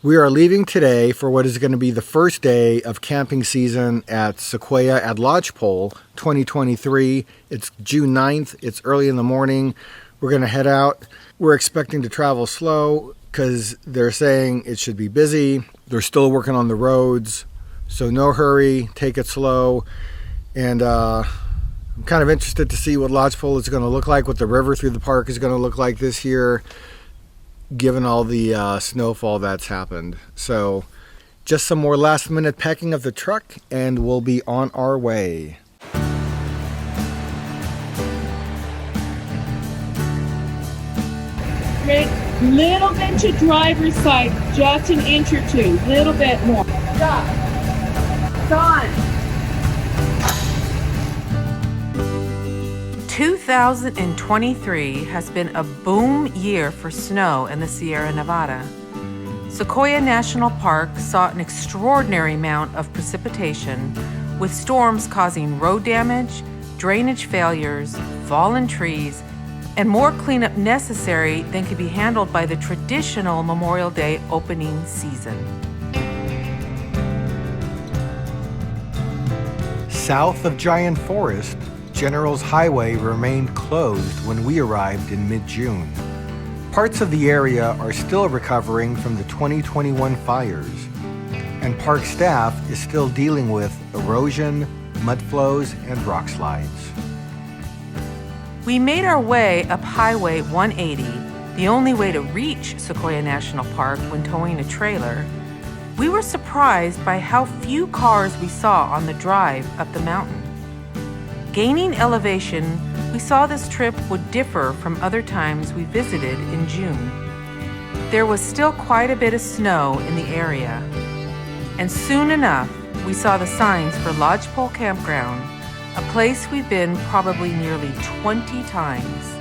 We are leaving today for what is going to be the first day of camping season at Sequoia at Lodgepole 2023. It's June 9th. It's early in the morning. We're going to head out. We're expecting to travel slow because they're saying it should be busy. They're still working on the roads, so no hurry. Take it slow. And I'm kind of interested to see what Lodgepole is going to look like, what the river through the park is going to look like this year, given all the snowfall that's happened. So just some more last minute packing of the truck and we'll be on our way. Great. Little bit to driver's side, just an inch or two, little bit more. Stop. Gone. 2023 has been a boom year for snow in the Sierra Nevada. Sequoia National Park saw an extraordinary amount of precipitation, with storms causing road damage, drainage failures, fallen trees, and more cleanup necessary than could be handled by the traditional Memorial Day opening season. South of Giant Forest, General's Highway remained closed when we arrived in mid-June. Parts of the area are still recovering from the 2021 fires, and park staff is still dealing with erosion, mud flows, and rock slides. We made our way up Highway 180, the only way to reach Sequoia National Park when towing a trailer. We were surprised by how few cars we saw on the drive up the mountain. Gaining elevation, we saw this trip would differ from other times we visited in June. There was still quite a bit of snow in the area, and soon enough, we saw the signs for Lodgepole Campground, a place we've been probably nearly 20 times.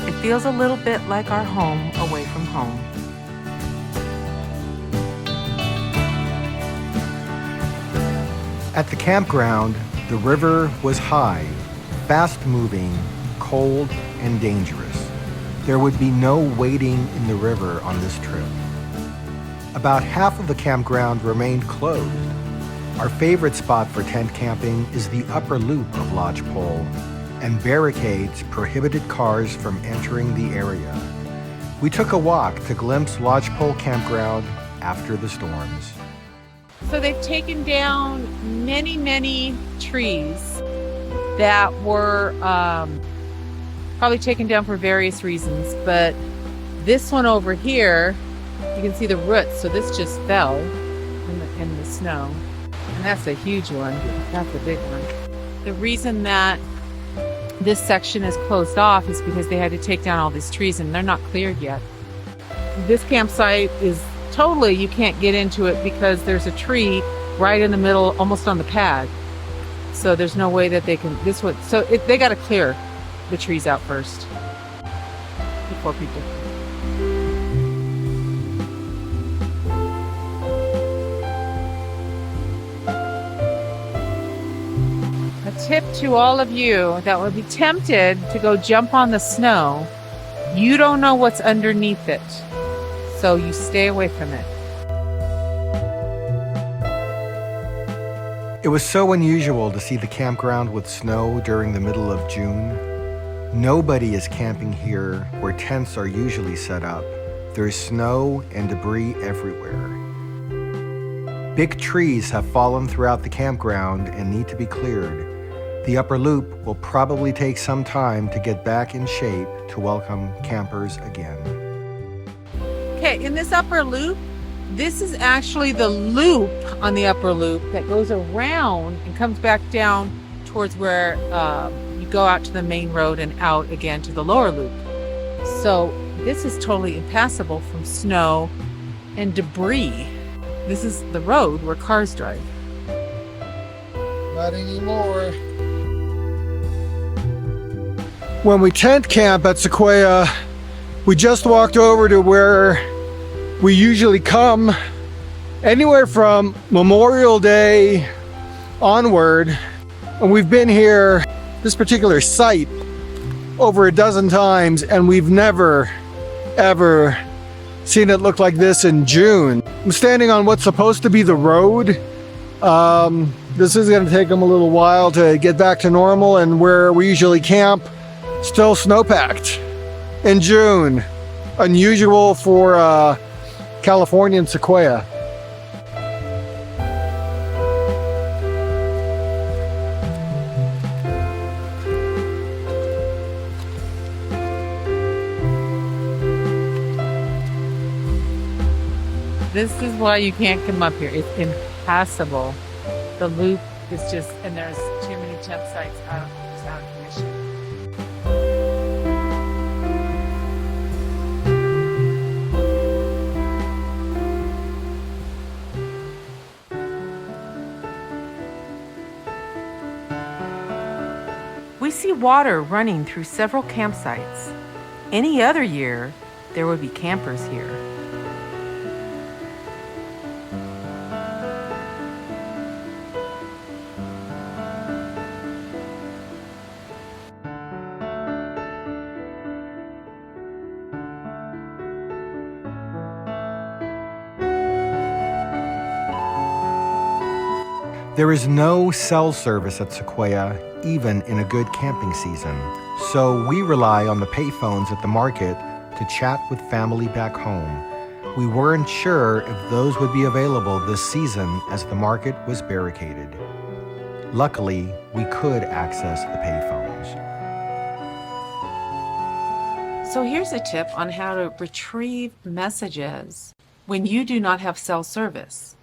It feels a little bit like our home away from home. At the campground, the river was high, fast-moving, cold, and dangerous. There would be no wading in the river on this trip. About half of the campground remained closed. Our favorite spot for tent camping is the upper loop of Lodgepole, and barricades prohibited cars from entering the area. We took a walk to glimpse Lodgepole Campground after the storms. So they've taken down many trees that were probably taken down for various reasons, but this one over here, you can see the roots, so this just fell in the snow. And that's a huge one. That's a big one. The reason that this section is closed off is because they had to take down all these trees and they're not cleared yet. This campsite is totally, you can't get into it because there's a tree right in the middle, almost on the pad. So there's no way that they can, they got to clear the trees out first before people. A tip to all of you that would be tempted to go jump on the snow, you don't know what's underneath it. So you stay away from it. It was so unusual to see the campground with snow during the middle of June. Nobody is camping here where tents are usually set up. There's snow and debris everywhere. Big trees have fallen throughout the campground and need to be cleared. The upper loop will probably take some time to get back in shape to welcome campers again. Okay, in this upper loop, this is actually the loop on the upper loop that goes around and comes back down towards where you go out to the main road and out again to the lower loop. So this is totally impassable from snow and debris. This is the road where cars drive. Not anymore. When we tent camp at Sequoia, we just walked over to where we usually come anywhere from Memorial Day onward. And we've been here, this particular site, over a dozen times, and we've never, ever seen it look like this in June. I'm standing on what's supposed to be the road. This is going to take them a little while to get back to normal, and where we usually camp, still snowpacked in June. Unusual for California and Sequoia. This is why you can't come up here. It's impassable. The loop is just, and there's too many campsites out of commission. We see water running through several campsites. Any other year, there would be campers here. There is no cell service at Sequoia, even in a good camping season, so we rely on the payphones at the market to chat with family back home. We weren't sure if those would be available this season as the market was barricaded. Luckily, we could access the payphones. So here's a tip on how to retrieve messages when you do not have cell service.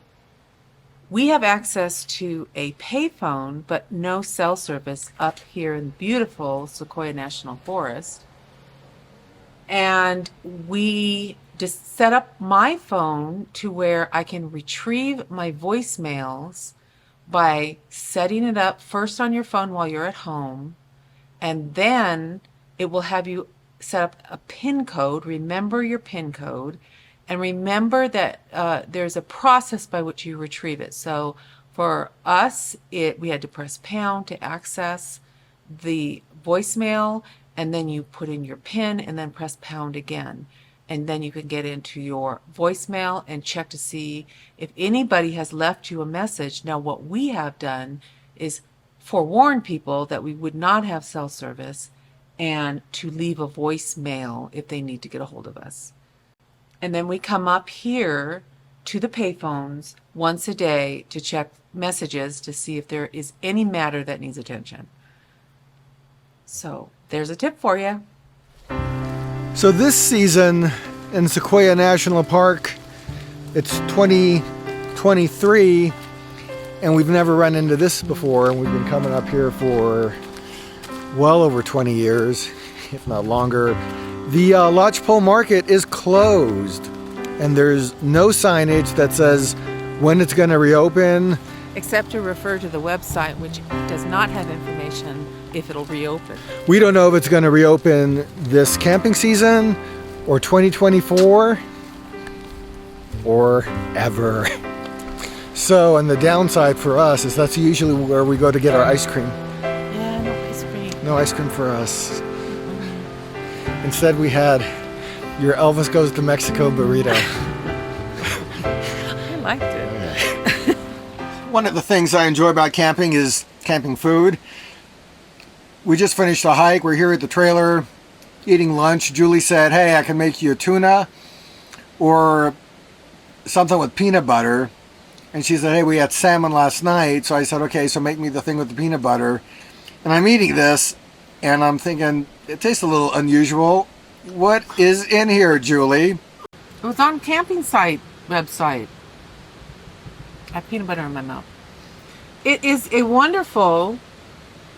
We have access to a payphone, but no cell service up here in beautiful Sequoia National Forest. And we just set up my phone to where I can retrieve my voicemails by setting it up first on your phone while you're at home, and then it will have you set up a PIN code. Remember your PIN code. And remember that there's a process by which you retrieve it. So for us, we had to press pound to access the voicemail, and then you put in your PIN and then press pound again. And then you can get into your voicemail and check to see if anybody has left you a message. Now, what we have done is forewarn people that we would not have cell service and to leave a voicemail if they need to get a hold of us. And then we come up here to the payphones once a day to check messages to see if there is any matter that needs attention. So there's a tip for you. So this season in Sequoia National Park, it's 2023, and we've never run into this before, and we've been coming up here for well over 20 years, if not longer. The Lodgepole Market is closed, and there's no signage that says when it's going to reopen. Except to refer to the website, which does not have information if it'll reopen. We don't know if it's going to reopen this camping season or 2024 or ever. So, and the downside for us is that's usually where we go to get our ice cream. Yeah, no ice cream. No ice cream for us. Instead, we had your Elvis Goes to Mexico burrito. I liked it. One of the things I enjoy about camping is camping food. We just finished a hike. We're here at the trailer eating lunch. Julie said, hey, I can make you a tuna or something with peanut butter. And she said, hey, we had salmon last night. So I said, okay, so make me the thing with the peanut butter. And I'm eating this, and I'm thinking, it tastes a little unusual. What is in here, Julie? It was on camping site website. I have peanut butter in my mouth. It is a wonderful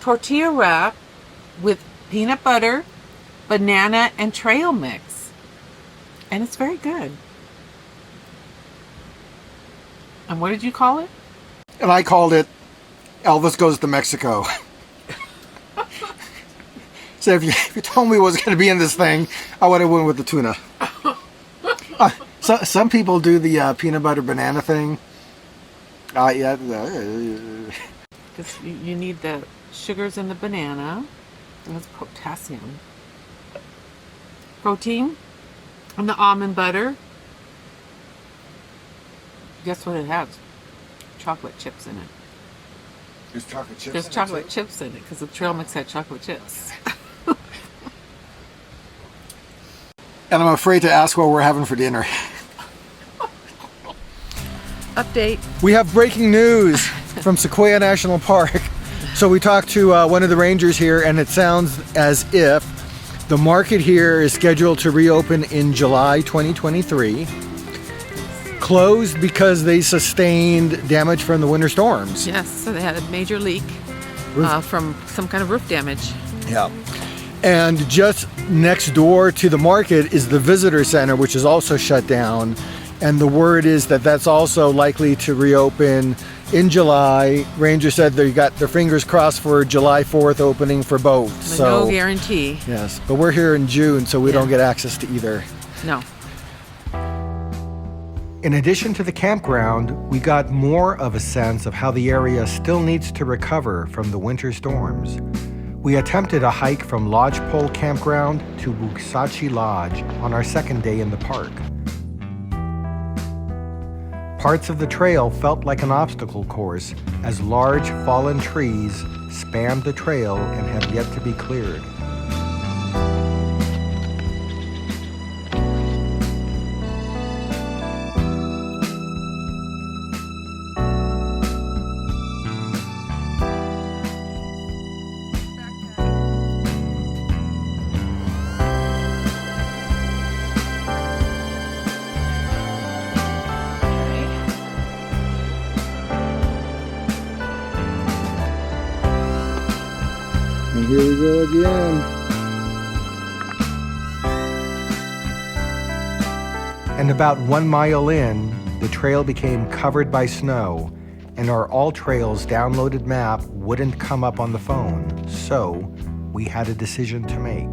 tortilla wrap with peanut butter, banana, and trail mix. And it's very good. And what did you call it? And I called it Elvis Goes to Mexico. So if you told me what was going to be in this thing, I would have went with the tuna. So some people do the peanut butter banana thing. Yeah. Because you need the sugars in the banana. And that's potassium. Protein. And the almond butter. Guess what it has? Chocolate chips in it. There's chocolate chips. There's chocolate chips in it because the trail mix had chocolate chips. And I'm afraid to ask what we're having for dinner. Update. We have breaking news from Sequoia National Park. So we talked to one of the rangers here, and it sounds as if the market here is scheduled to reopen in July 2023. Closed because they sustained damage from the winter storms. Yes, so they had a major leak from some kind of roof damage. Yeah. And just next door to the market is the visitor center, which is also shut down. And the word is that that's also likely to reopen in July. Ranger said they got their fingers crossed for July 4th opening for both. But so no guarantee. Yes, but we're here in June, so we don't get access to either. No. In addition to the campground, we got more of a sense of how the area still needs to recover from the winter storms. We attempted a hike from Lodgepole Campground to Wuksachi Lodge on our second day in the park. Parts of the trail felt like an obstacle course as large fallen trees spanned the trail and have yet to be cleared. And here we go again. And about 1 mile in, the trail became covered by snow, and our All Trails downloaded map wouldn't come up on the phone, so we had a decision to make.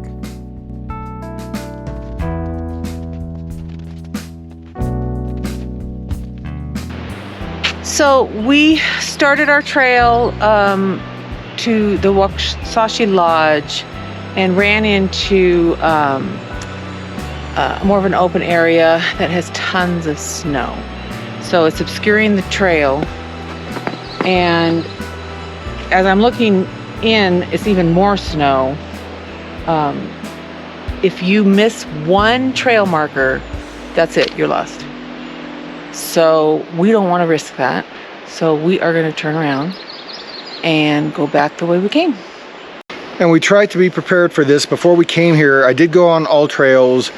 So we started our trail to the Wuksachi Lodge and ran into more of an open area that has tons of snow. So it's obscuring the trail. And as I'm looking in, it's even more snow. If you miss one trail marker, that's it, you're lost. So we don't want to risk that. So we are going to turn around and go back the way we came. And we tried to be prepared for this. Before we came here, I did go on All Trails.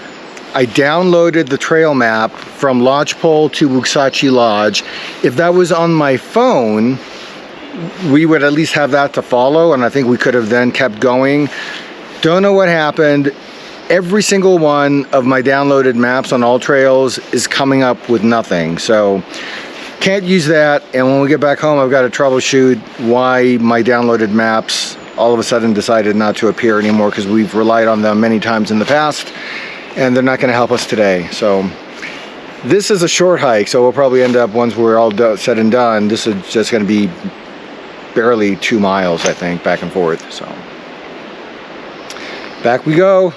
I downloaded the trail map from Lodgepole to Wuksachi Lodge. If that was on my phone, we would at least have that to follow, and I think we could have then kept going. Don't know what happened. Every single one of my downloaded maps on All Trails is coming up with nothing. So can't use that, and when we get back home, I've got to troubleshoot why my downloaded maps all of a sudden decided not to appear anymore, because we've relied on them many times in the past, and they're not going to help us today. So this is a short hike, so we'll probably end up, once we're all said and done, this is just going to be barely 2 miles, I think, back and forth. So back we go.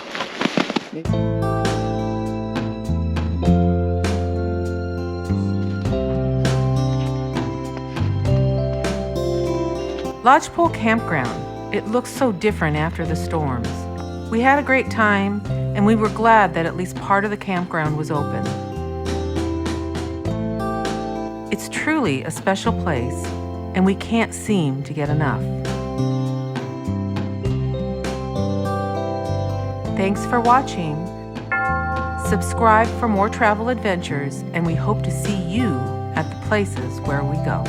Lodgepole Campground. It looks so different after the storms. We had a great time, and we were glad that at least part of the campground was open. It's truly a special place, and we can't seem to get enough. Thanks for watching. Subscribe for more travel adventures, and we hope to see you at the places where we go.